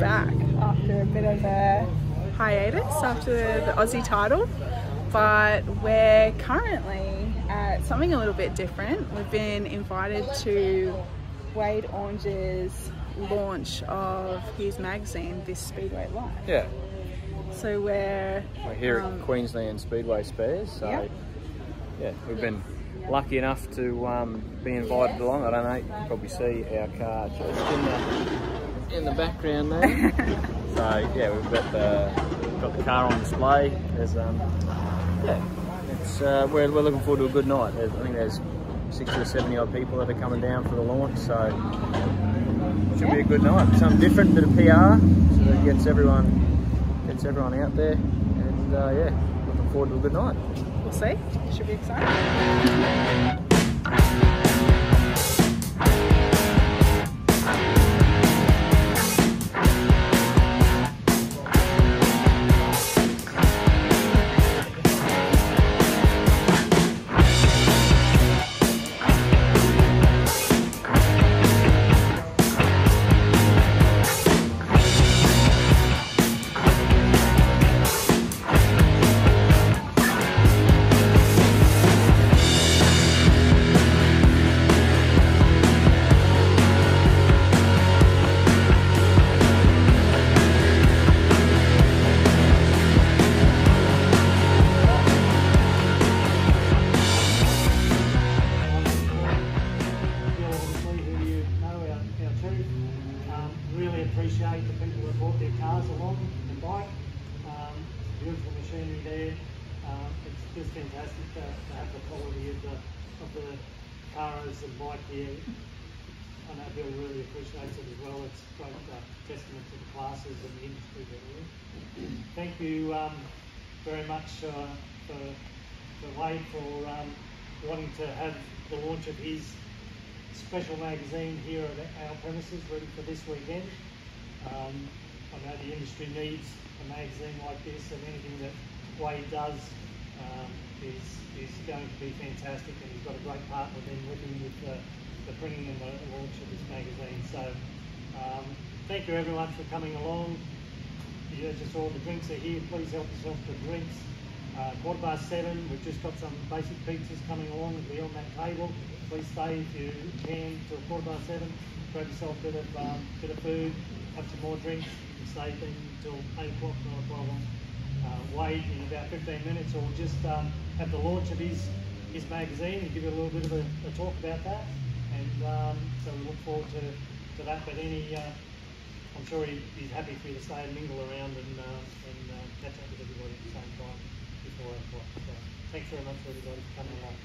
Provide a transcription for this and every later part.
back after a bit of a hiatus after the Aussie title, but we're currently at something a little bit different. We've been invited to Wade Aunger's launch of his magazine, this Speedway Life. Yeah. So we're here at Queensland Speedway Spares. So yeah, we've been lucky enough to be invited along. I don't know, you can probably see our car just in the background there. So yeah, we've got the car on display. There's yeah, it's we're looking forward to a good night. I think there's 60 or 70 odd people that are coming down for the launch, so it should be a good night. Something different, bit of PR, so that gets everyone out there, and yeah, looking forward to a good night. We'll see. Should be exciting. Appreciate the people that brought their cars along and bike. Beautiful machinery there. It's just fantastic to have the quality of the cars and bike here. I know Bill really appreciates it as well. It's a great testament to the classes and the industry there. Thank you very much for Wade for wanting to have the launch of his special magazine here at our premises ready for this weekend. I know the industry needs a magazine like this, and anything that Wade does is going to be fantastic, and he's got a great partner then with him with the printing and the launch of this magazine. So thank you everyone for coming along. You just saw the drinks are here. Please help yourself to drinks. 7:15, we've just got some basic pizzas coming along. It'll be on that table. Please stay if you can till 7:15. Grab yourself a bit of food, have some more drinks, and stay until 8 o'clock, not a problem. Wade in about 15 minutes, or we'll just have the launch of his magazine and give you a little bit of a talk about that. And so we look forward to that. But I'm sure he's happy for you to stay and mingle around and catch up with everybody at the same time before 8 o'clock. So thanks very much for everybody for coming along.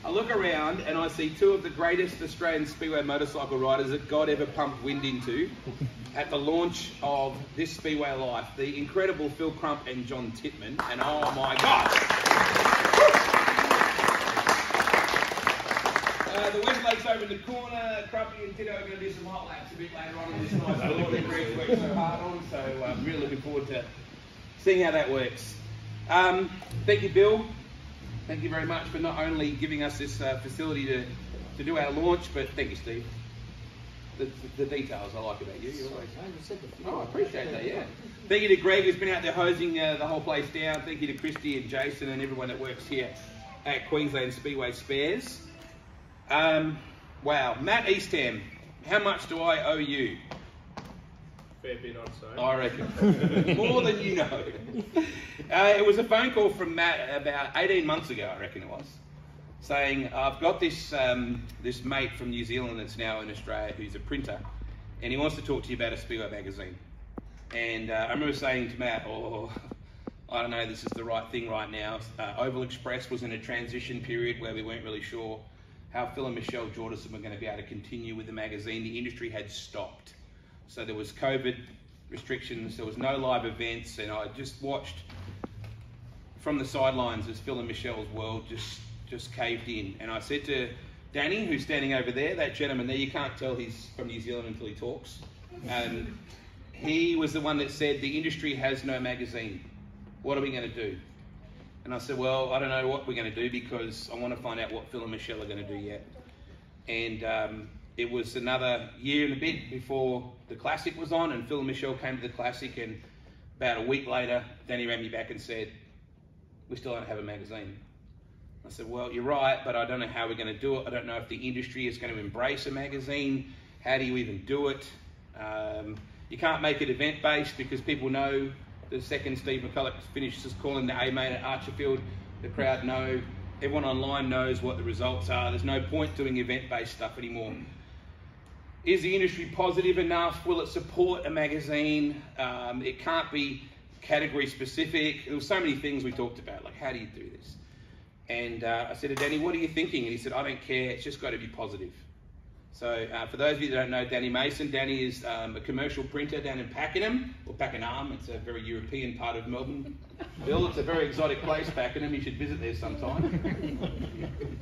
I look around and I see two of the greatest Australian speedway motorcycle riders that God ever pumped wind into at the launch of this Speedway Life, the incredible Phil Crump and John Titman, and oh my God! The Westlake's over in the corner. Crumpy and Tito are going to do some hot laps a bit later on in this nice floor that Greg's worked so hard on, so I'm really looking forward to seeing how that works. Thank you, Bill. Thank you very much for not only giving us this facility to do our launch, but thank you, Steve. The details I like about you. Oh, I appreciate that, yeah. Thank you to Greg, who's been out there hosing the whole place down. Thank you to Christy and Jason and everyone that works here at Queensland Speedway Spares. Wow, Matt Eastham, how much do I owe you? Fair bit, I'd say. I reckon. More than you know. It was a phone call from Matt about 18 months ago, I reckon it was, saying, I've got this this mate from New Zealand that's now in Australia who's a printer, and he wants to talk to you about a Speedway magazine. And I remember saying to Matt, I don't know, this is the right thing right now. Oval Express was in a transition period where we weren't really sure how Phil and Michelle Jordison were going to be able to continue with the magazine. The industry had stopped. So there was COVID restrictions, there was no live events, and I just watched from the sidelines as Phil and Michelle's world just caved in. And I said to Danny, who's standing over there, that gentleman there, you can't tell he's from New Zealand until he talks. He was the one that said, the industry has no magazine. What are we going to do? And I said, well, I don't know what we're going to do because I want to find out what Phil and Michelle are going to do yet. And it was another year and a bit before the Classic was on, and Phil and Michelle came to the Classic, and about a week later, Danny ran me back and said, we still don't have a magazine. I said, well, you're right, but I don't know how we're going to do it. I don't know if the industry is going to embrace a magazine. How do you even do it? You can't make it event-based because people know the second Steve McCulloch finishes calling the A main at Archerfield, the crowd know, everyone online knows what the results are. There's no point doing event-based stuff anymore. Is the industry positive enough? Will it support a magazine? It can't be category specific. There were so many things we talked about, like how do you do this? And I said to Danny, what are you thinking? And he said, I don't care, it's just got to be positive. So for those of you that don't know Danny Mason, Danny is a commercial printer down in Pakenham, or Pakenham. It's a very European part of Melbourne. Bill, it's a very exotic place, Pakenham. You should visit there sometime.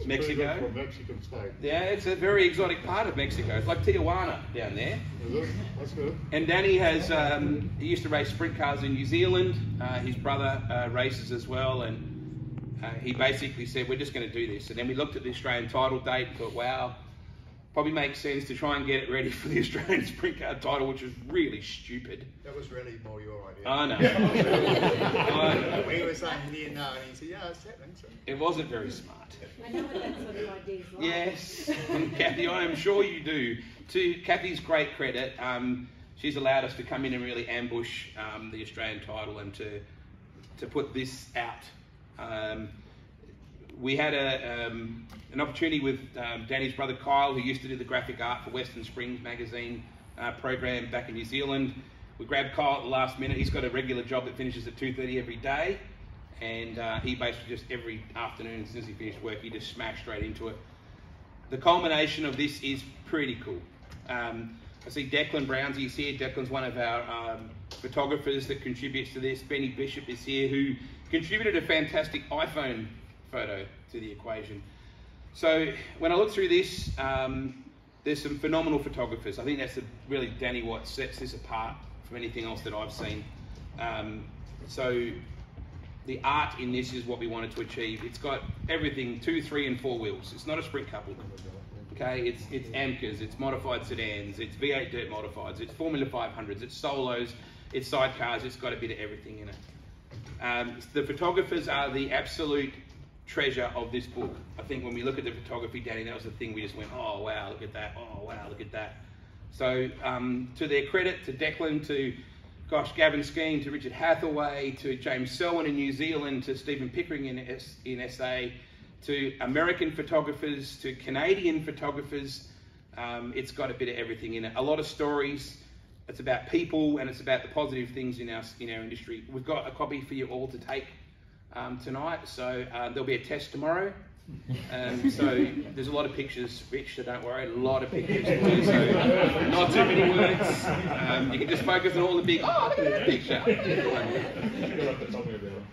Mexico. From Mexican state. Yeah, it's a very exotic part of Mexico. It's like Tijuana down there. Is it? That's good. And Danny has, he used to race sprint cars in New Zealand. His brother races as well, and he basically said, we're just going to do this. And then we looked at the Australian title date and thought, wow, probably makes sense to try and get it ready for the Australian sprint car title, which was really stupid. That was really more your idea. I know. I know. We were saying he didn't know, and he said, yeah, it's happening. So. It wasn't very smart. I know what that sort of idea is like. Yes, and Kathy, I am sure you do. To Kathy's great credit, she's allowed us to come in and really ambush the Australian title and to put this out. We had an opportunity with Danny's brother Kyle, who used to do the graphic art for Western Springs magazine program back in New Zealand. We grabbed Kyle at the last minute. He's got a regular job that finishes at 2:30 every day, and he basically just every afternoon, as soon as he finished work, he just smashed straight into it. The culmination of this is pretty cool. I see Declan Brownsy's here. Declan's one of our photographers that contributes to this. Benny Bishop is here, who contributed a fantastic iPhone photo to the equation. So when I look through this, there's some phenomenal photographers. I think that's really Danny what sets this apart from anything else that I've seen. So the art in this is what we wanted to achieve. It's got everything, 2, 3 and 4 wheels. It's not a sprint couple. Okay, it's AMCAs, it's modified sedans, it's V8 dirt modifieds, it's Formula 500s, it's solos, it's sidecars. It's got a bit of everything in it. The photographers are the absolute treasure of this book. I think when we look at the photography, Danny, that was the thing we just went, oh wow, look at that, oh wow, look at that. So to their credit, to Declan, to Gavin Skeen, to Richard Hathaway, to James Selwyn in New Zealand, to Stephen Pickering in SA, to American photographers, to Canadian photographers, it's got a bit of everything in it. A lot of stories. It's about people, and it's about the positive things in our industry. We've got a copy for you all to take tonight, so there'll be a test tomorrow. So there's a lot of pictures, Rich, so don't worry, a lot of pictures for you, so not too many words. You can just focus on all the big, oh, look at that picture.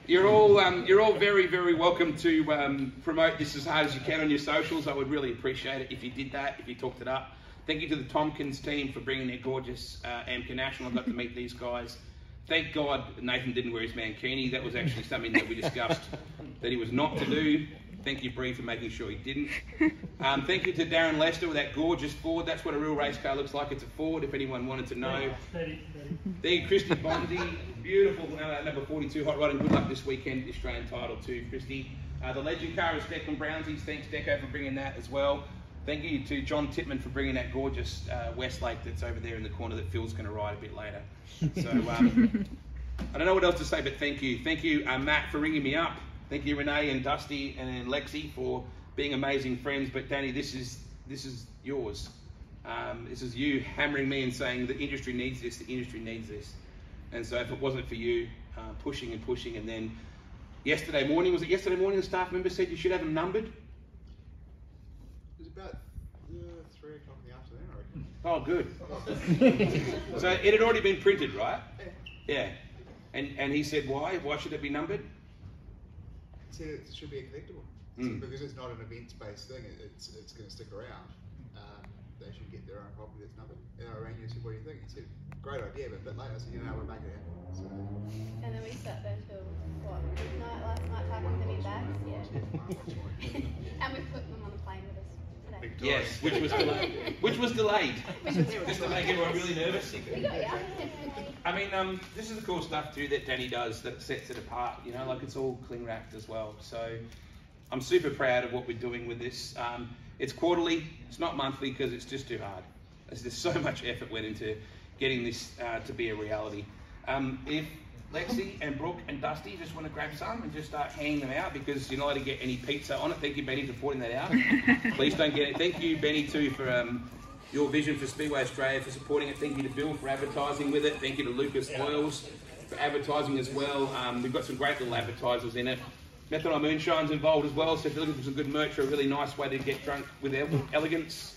You're all very, very welcome to promote this as hard as you can on your socials. I would really appreciate it if you did that, if you talked it up. Thank you to the Tomkins team for bringing their gorgeous AMCA National. I got to meet these guys. Thank God Nathan didn't wear his mankini. That was actually something that we discussed that he was not to do. Thank you, Bree, for making sure he didn't. Thank you to Darren Lester with that gorgeous Ford. That's what a real race car looks like. It's a Ford, if anyone wanted to know. Thank you, Christy Bonzi. Beautiful number 42 hot rod, and good luck this weekend, the Australian title to Christy. The legend car is Declan Brownsy's. Thanks, Deco, for bringing that as well. Thank you to John Titman for bringing that gorgeous Westlake that's over there in the corner that Phil's going to ride a bit later. So I don't know what else to say, but thank you. Thank you, Matt, for ringing me up. Thank you, Renee and Dusty and Lexi, for being amazing friends. But Danny, this is yours. This is you hammering me and saying the industry needs this. The industry needs this. And so if it wasn't for you pushing and pushing, and then yesterday morning, was it yesterday morning? The staff member said you should have them numbered. It was about 3 o'clock in the afternoon, Oh, I reckon. good. So it had already been printed, right? Yeah. And he said, why? Why should it be numbered? He said it should be a collectible. Because it's not an events-based thing, it's going to stick around. They should get their own copy that's numbered. And I rang you and said, what do you think? He said, great idea, but a bit later. I said, we'll make it happen. So. And then we sat there till, what, midnight last night typing them in bags? Yeah. And we put them on the plane with us today. Victoria. Yes, which was delayed. Just to make everyone really nervous. I mean, this is the cool stuff too that Danny does that sets it apart. You know, like it's all cling wrapped as well. So I'm super proud of what we're doing with this. It's quarterly. It's not monthly because it's just too hard. There's so much effort went into getting this to be a reality. If Lexi and Brooke and Dusty just want to grab some and just start handing them out because you're not allowed to get any pizza on it. Thank you, Benny, for pointing that out. Please don't get it. Thank you, Benny, too, for your vision for Speedway Australia, for supporting it. Thank you to Bill for advertising with it. Thank you to Lucas Oils for advertising as well. We've got some great little advertisers in it. Methanol Moonshine's involved as well, so if you're looking for some good merch or a really nice way to get drunk with elegance,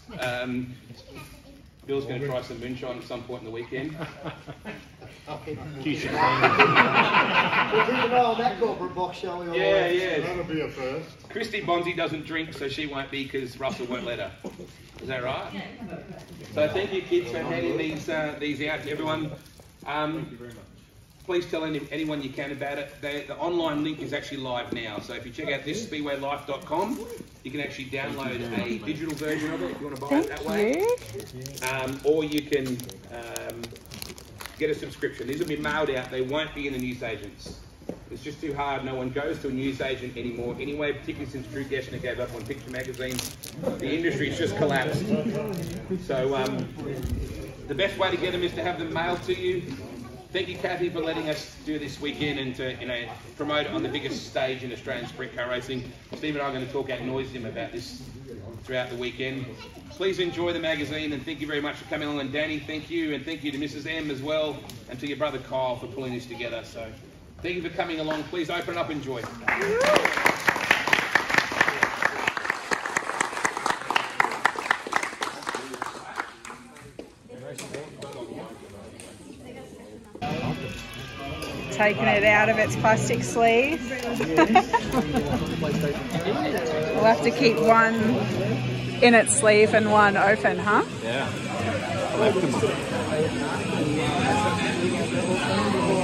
Bill's going to try some moonshine at some point in the weekend. We'll keep an eye on that corporate box, shall we? Yeah. That'll be a first. Christy Bonzi doesn't drink, so she won't be because Russell won't let her. Is that right? So thank you, kids, for handing these out to everyone. Please tell anyone you can about it. The online link is actually live now, so if you check out this speedwaylife.com, you can actually download a digital version of it if you want to buy it that way. Or you can get a subscription. These will be mailed out. They won't be in the newsagents. It's just too hard. No one goes to a newsagent anymore. Anyway, particularly since Drew Geshner gave up on picture magazines, the industry's just collapsed. So the best way to get them is to have them mailed to you. Thank you, Kathy, for letting us do this weekend and to promote it on the biggest stage in Australian sprint car racing. Steve and I are going to talk ad nauseum about this throughout the weekend. Please enjoy the magazine, and thank you very much for coming along. And Danny, thank you, and thank you to Mrs. M as well, and to your brother Kyle for pulling this together. So thank you for coming along. Please open up, enjoy. Taking it out of its plastic sleeve. We'll have to keep one in its sleeve and one open, huh? Yeah.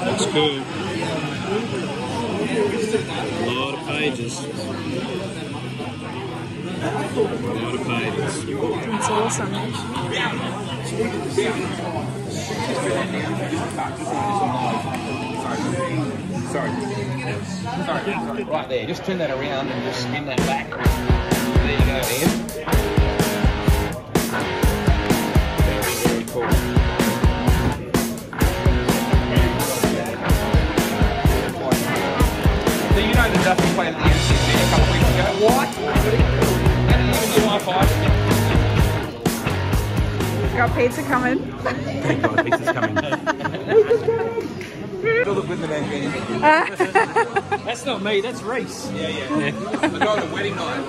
That's good. A lot of pages. That's awesome. Sorry. Right there, just turn that around and just spin that back. There you go, Ian. Very, very cool. So you know the Dusty played at the MCC a couple of weeks ago? What? That didn't even do my five. Got pizza coming. Thank God, pizza's coming. That's not me, that's Reese. Yeah. I got a wedding night.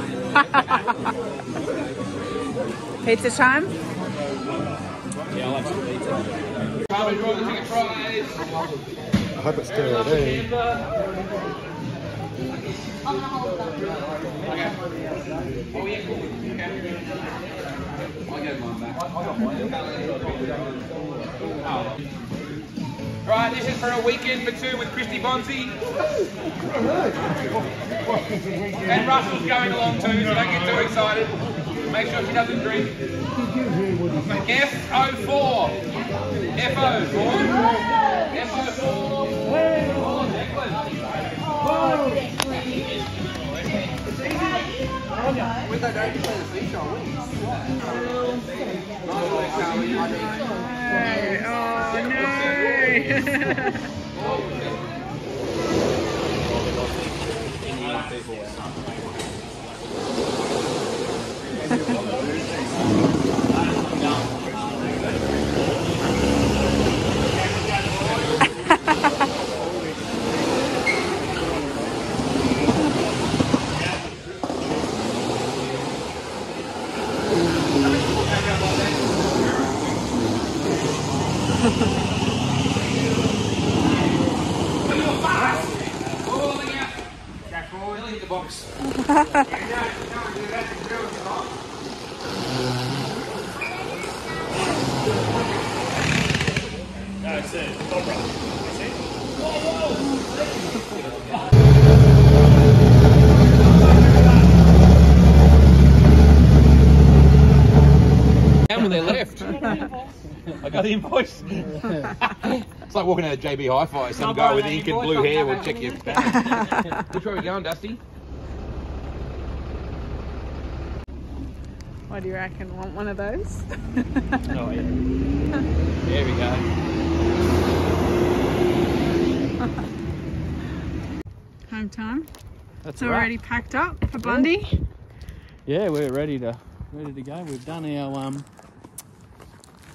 Pizza time? Yeah, I'll have some pizza. I hope it's still there. Oh yeah, cool. I'll get mine back. Right, this is for a weekend for two with Christy Bonzi. And Russell's going along too, so don't get too excited. Make sure she doesn't drink. F04. F04. With that day, you play the fish, I'll win. Oh got the invoice. It's like walking out of JB Hi-Fi. Some guy with ink and blue hair will check your bag. Which way are we going, Dusty? What do you reckon? Want one of those? Oh yeah. There we go. Home time. That's So we're already packed up for Bundy. Yeah, we're ready to go. We've done our what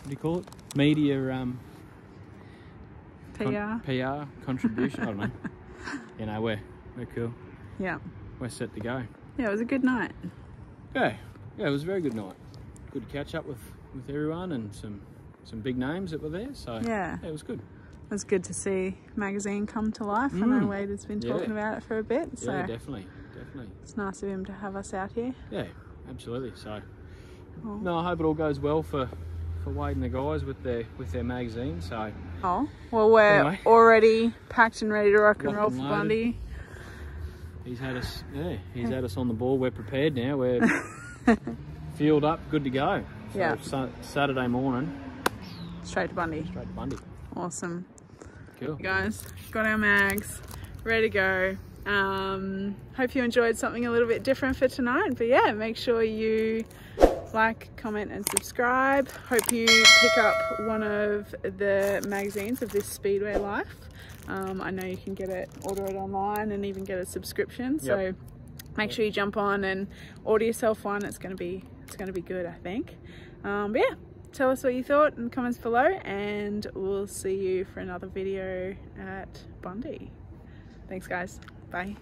do you call it? Media PR contribution. I don't know. You know, we're cool. Yeah. We're set to go. Yeah, it was a good night. Yeah, it was a very good night. Good to catch up with everyone and some big names that were there. So yeah, it was good. It was good to see magazine come to life. I know Wade has been talking about it for a bit. So yeah, definitely. It's nice of him to have us out here. Yeah, absolutely. So no, I hope it all goes well for Wade and the guys with their magazine. So well, we're already packed and ready to rock and roll for Bundy. He's had us. Yeah, he's had us on the ball. We're prepared now. We're fueled up, good to go. So yeah. Saturday morning. Straight to Bundy. Straight to Bundy. Awesome. Cool. Guys, got our mags ready to go. Hope you enjoyed something a little bit different for tonight. But yeah, make sure you like, comment and subscribe. Hope you pick up one of the magazines of this Speedway Life. I know you can order it online and even get a subscription. So make sure you jump on and order yourself one. It's gonna be good, I think. But yeah, tell us what you thought in the comments below, and we'll see you for another video at Bundy. Thanks guys, bye.